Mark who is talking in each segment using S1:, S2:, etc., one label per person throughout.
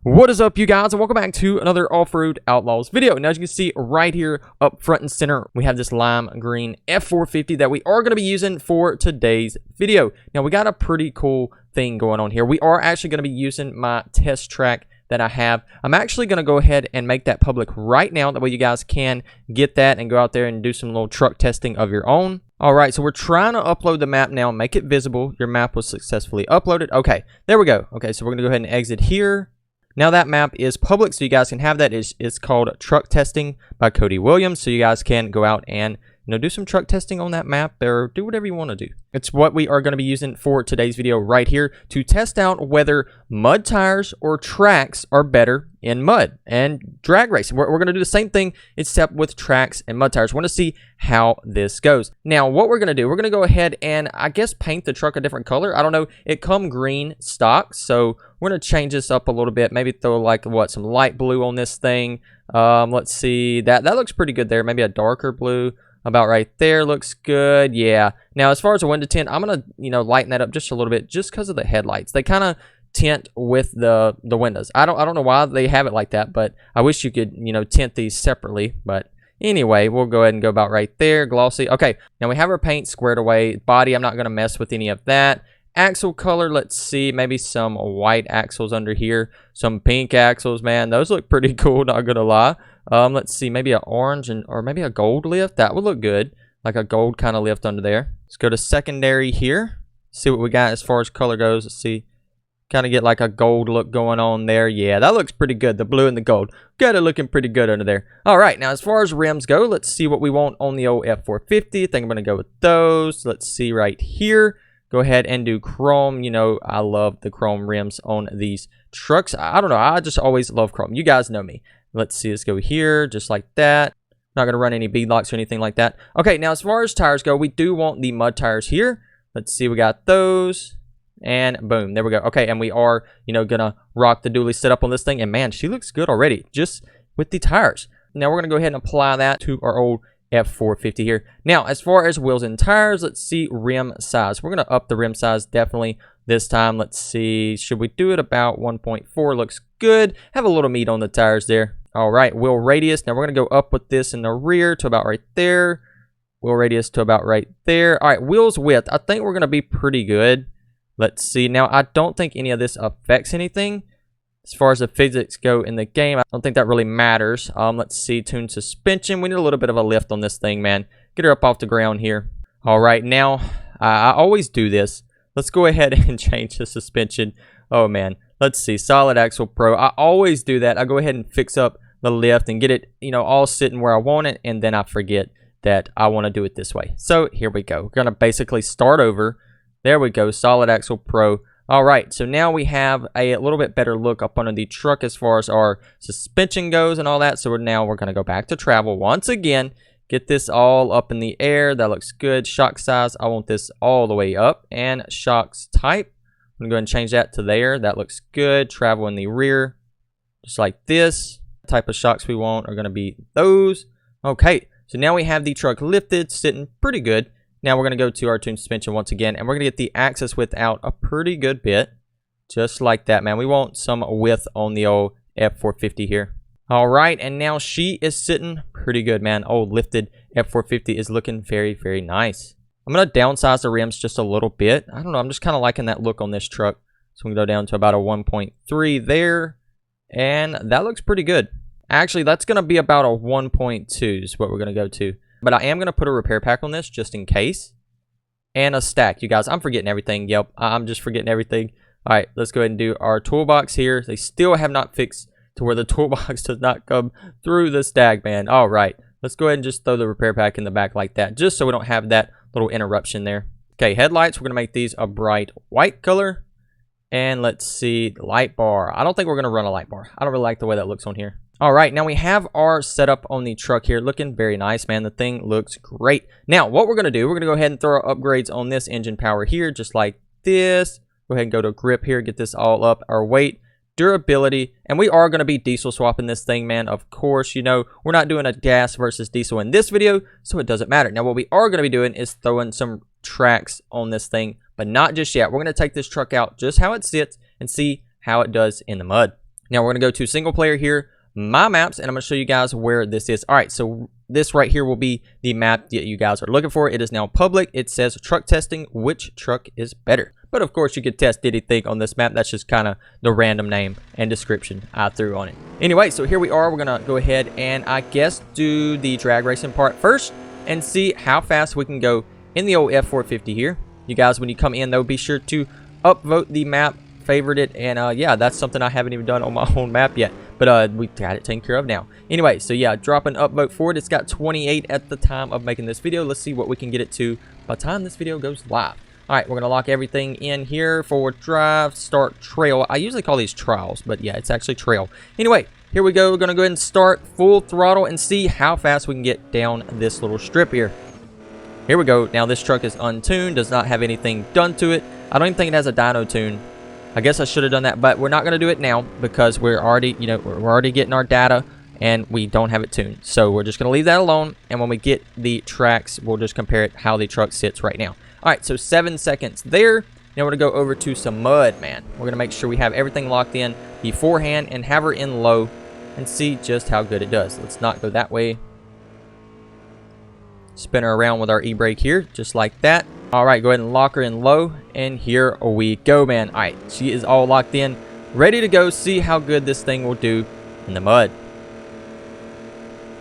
S1: What is up, you guys, and welcome back to another Offroad Outlaws video. Now, as you can see right here up front and center, we have this lime green F450 that we are going to be using for today's video. Now, we got a pretty cool thing going on here. We are actually going to be using my test track that I have. I'm actually going to go ahead and make that public right now. That way you guys can get that and go out there and do some little truck testing of your own. Alright, so we're trying to upload the map now, make it visible. Your map was successfully uploaded. Okay, there we go. Okay, so we're going to go ahead and exit here. Now that map is public, so you guys can have that. It's called Truck Testing by Cody Williams, so you guys can go out and do some truck testing on that map or do whatever you want to do. It's what we are going to be using for today's video right here to test out whether mud tires or tracks are better in mud and drag racing. We're going to do the same thing except with tracks and mud tires. We want to see how this goes. Now, what we're going to do, we're going to go ahead and I guess paint the truck a different color. I don't know. It come green stock, so we're going to change this up a little bit. Maybe throw like some light blue on this thing. Let's see. That looks pretty good there. Maybe a darker blue. About right there looks good. Yeah. Now, as far as the window tint, I'm gonna lighten that up just a little bit, just because of the headlights. They kind of tint with the windows. I don't know why they have it like that, but I wish you could tint these separately. But anyway, we'll go ahead and go about right there. Glossy. Okay. Now we have our paint squared away. Body, I'm not gonna mess with any of that. Axle color, let's see, maybe some white axles under here, some pink axles. Man, those look pretty cool, not gonna lie. Let's see, maybe an orange or maybe a gold lift. That would look good, like a gold kind of lift under there. Let's go to secondary here, see what we got as far as color goes. Let's see, kind of get like a gold look going on there. Yeah, that looks pretty good, the blue and the gold. Got it looking pretty good under there. All right, now as far as rims go, let's see what we want on the old F450. I think I'm gonna go with those. Let's see right here. Go ahead and do chrome. I love the chrome rims on these trucks. I don't know, I just always love chrome. You guys know me. Let's see, let's go here, just like that. Not going to run any beadlocks or anything like that. Okay, now as far as tires go, we do want the mud tires here. Let's see, we got those. And boom, there we go. Okay, and we are, going to rock the dually setup on this thing. And man, she looks good already, just with the tires. Now we're going to go ahead and apply that to our old F450 here. Now, as far as wheels and tires, let's see rim size. We're going to up the rim size definitely this time. Let's see, should we do it about 1.4? Looks good. Have a little meat on the tires there. All right, wheel radius. Now we're going to go up with this in the rear to about right there. Wheel radius to about right there. All right, wheels width. I think we're going to be pretty good. Let's see. Now, I don't think any of this affects anything. As far as the physics go in the game, I don't think that really matters. Let's see, tune suspension. We need a little bit of a lift on this thing, man. Get her up off the ground here. All right, now, I always do this. Let's go ahead and change the suspension. Oh, man. Let's see, Solid Axle Pro. I always do that. I go ahead and fix up the lift and get it, all sitting where I want it, and then I forget that I want to do it this way. So, here we go. We're going to basically start over. There we go, Solid Axle Pro. All right, so now we have a little bit better look up under the truck as far as our suspension goes and all that. So we're going to go back to travel once again. Get this all up in the air. That looks good. Shock size, I want this all the way up. And shocks type, I'm going to go ahead and change that to there. That looks good. Travel in the rear, just like this. The type of shocks we want are going to be those. Okay, so now we have the truck lifted, sitting pretty good. Now we're going to go to our tune suspension once again, and we're going to get the axis width out a pretty good bit. Just like that, man. We want some width on the old F450 here. All right, and now she is sitting pretty good, man. Old lifted F450 is looking very, very nice. I'm going to downsize the rims just a little bit. I don't know, I'm just kind of liking that look on this truck. So I'm going to go down to about a 1.3 there, and that looks pretty good. Actually, that's going to be about a 1.2 is what we're going to go to. But I am going to put a repair pack on this just in case. And a stack. You guys, I'm forgetting everything. Yep, I'm just forgetting everything. All right, let's go ahead and do our toolbox here. They still have not fixed to where the toolbox does not come through the stack, man. All right, let's go ahead and just throw the repair pack in the back like that, just so we don't have that little interruption there. Okay, headlights, we're going to make these a bright white color. And let's see, light bar. I don't think we're going to run a light bar. I don't really like the way that looks on here. All right, now we have our setup on the truck here looking very nice, man. The thing looks great. Now, what we're going to do, we're going to go ahead and throw our upgrades on this engine power here, just like this. Go ahead and go to grip here, get this all up. Our weight, durability, and we are going to be diesel swapping this thing, man. Of course, we're not doing a gas versus diesel in this video, so it doesn't matter. Now, what we are going to be doing is throwing some tracks on this thing, but not just yet. We're going to take this truck out just how it sits and see how it does in the mud. Now we're going to go to single player here, my maps, and I'm going to show you guys where this is. All right, so this right here will be the map that you guys are looking for. It is now public. It says truck testing, which truck is better. But of course you could test anything on this map. That's just kind of the random name and description I threw on it. Anyway, so here we are. We're going to go ahead and I guess do the drag racing part first and see how fast we can go in the old F450 here. You guys, when you come in though, be sure to upvote the map, favorite it, and yeah, that's something I haven't even done on my own map yet, but we got it taken care of now. Anyway, so yeah, drop an upvote for it. It's got 28 at the time of making this video. Let's see what we can get it to by the time this video goes live. All right, we're gonna lock everything in here. Forward drive, start trail. I usually call these trials, but yeah, it's actually trail. Anyway, here we go. We're gonna go ahead and start full throttle and see how fast we can get down this little strip here. Here we go. Now this truck is untuned, does not have anything done to it. I don't even think it has a dyno tune. I guess I should have done that, but we're not going to do it now because we're already, you know, we're already getting our data and we don't have it tuned. So we're just going to leave that alone, and when we get the tracks, we'll just compare it how the truck sits right now. All right, so 7 seconds there. Now we're going to go over to some mud, man. We're going to make sure we have everything locked in beforehand and have her in low and see just how good it does. Let's not go that way. Spin her around with our e-brake here, just like that. All right, go ahead and lock her in low, and here we go, man. All right, she is all locked in, ready to go. See how good this thing will do in the mud.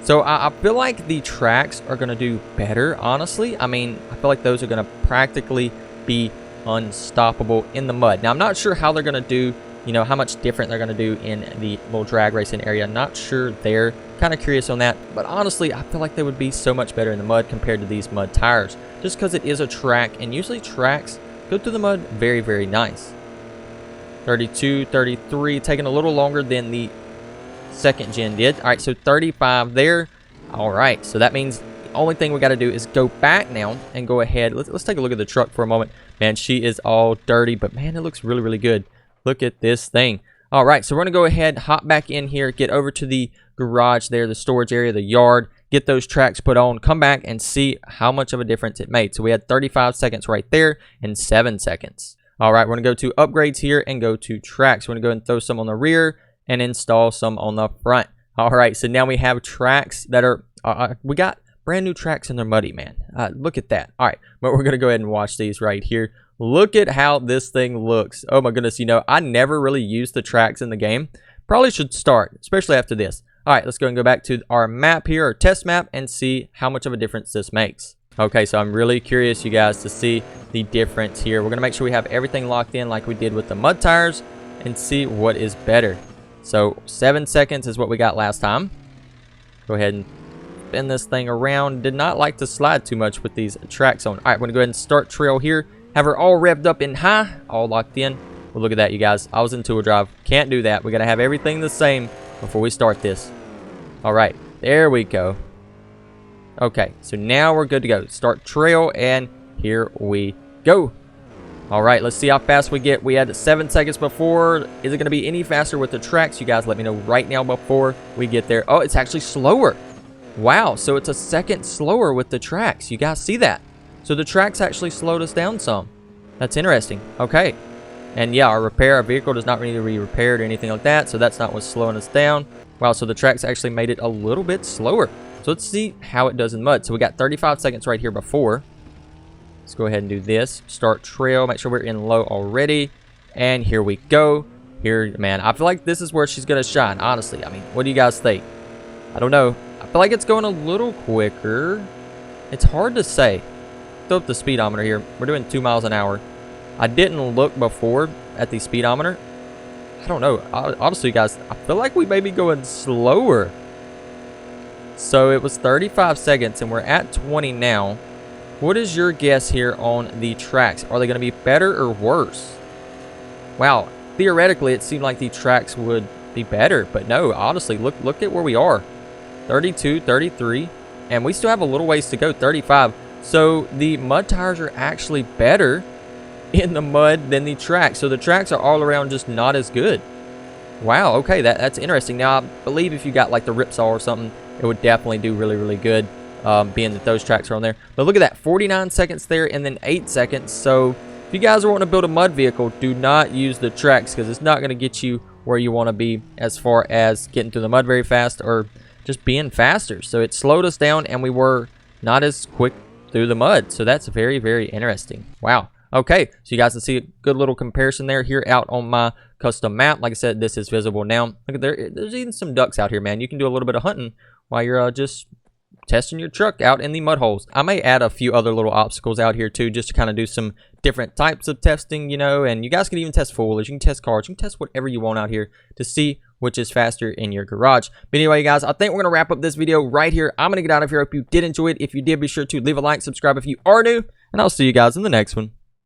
S1: So I feel like the tracks are going to do better, honestly. I mean, I feel like those are going to practically be unstoppable in the mud. Now, I'm not sure how they're going to do, you know, how much different they're going to do in the little drag racing area. Not sure there. Kind of curious on that. But honestly, I feel like they would be so much better in the mud compared to these mud tires. Just because it is a track, and usually tracks go through the mud very, very nice. 32, 33, taking a little longer than the second gen did. All right, so 35 there. All right, so that means the only thing we got to do is go back now and go ahead. Let's take a look at the truck for a moment. Man, she is all dirty, but man, it looks really, really good. Look at this thing. All right, so we're going to go ahead, hop back in here, get over to the garage there, the storage area, the yard, get those tracks put on, come back and see how much of a difference it made. So we had 35 seconds right there and 7 seconds. All right, we're going to go to upgrades here and go to tracks. We're going to go and throw some on the rear and install some on the front. All right, so now we have tracks that are, we got brand new tracks and they're muddy, man. Look at that. All right, but we're going to go ahead and watch these right here. Look at how this thing looks. Oh my goodness, you know, I never really used the tracks in the game. Probably should start, especially after this. All right, let's go and go back to our map here, our test map, and see how much of a difference this makes. Okay, so I'm really curious, you guys, to see the difference here. We're going to make sure we have everything locked in like we did with the mud tires and see what is better. So 7 seconds is what we got last time. Go ahead and spin this thing around. Did not like to slide too much with these tracks on. All right, we're going to go ahead and start trail here. Have her all revved up in high, all locked in. Well, look at that, you guys. I was in two-wheel drive. Can't do that. We got to have everything the same before we start this. All right, there we go. Okay, so now we're good to go. Start trail, and here we go. All right, let's see how fast we get. We had 7 seconds before. Is it going to be any faster with the tracks? You guys let me know right now before we get there. Oh, it's actually slower. Wow, so it's a second slower with the tracks. You guys see that? So the tracks actually slowed us down some. That's interesting. Okay. And yeah, our vehicle does not need to be repaired or anything like that. So that's not what's slowing us down. Wow, so the tracks actually made it a little bit slower. So let's see how it does in mud. So we got 35 seconds right here before. Let's go ahead and do this. Start trail. Make sure we're in low already. And here we go. Here, man, I feel like this is where she's going to shine, honestly. I mean, what do you guys think? I don't know. I feel like it's going a little quicker. It's hard to say. Throw up the speedometer here. We're doing 2 miles an hour. I didn't look before at the speedometer. I don't know. Honestly, guys, I feel like we may be going slower. So it was 35 seconds, and we're at 20 now. What is your guess here on the tracks? Are they going to be better or worse? Wow. Theoretically, it seemed like the tracks would be better, but no. Honestly, look at where we are. 32, 33, and we still have a little ways to go. 35. So the mud tires are actually better in the mud than the tracks. So the tracks are all around just not as good. Wow, okay, that's interesting. Now, I believe if you got like the Ripsaw or something, it would definitely do really, really good, being that those tracks are on there. But look at that, 49 seconds there and then 8 seconds. So if you guys are wanting to build a mud vehicle, do not use the tracks because it's not going to get you where you want to be as far as getting through the mud very fast or just being faster. So it slowed us down and we were not as quick through the mud. So that's very, very interesting. Wow. Okay, so you guys can see a good little comparison there here out on my custom map. Like I said, this is visible now. Look at there's even some ducks out here, man. You can do a little bit of hunting while you're just testing your truck out in the mud holes. I may add a few other little obstacles out here too, just to kind of do some different types of testing, you know, and you guys can even test four-wheelers, you can test cars, you can test whatever you want out here to see which is faster in your garage. But anyway, guys, I think we're going to wrap up this video right here. I'm going to get out of here. Hope you did enjoy it. If you did, be sure to leave a like, subscribe if you are new, and I'll see you guys in the next one.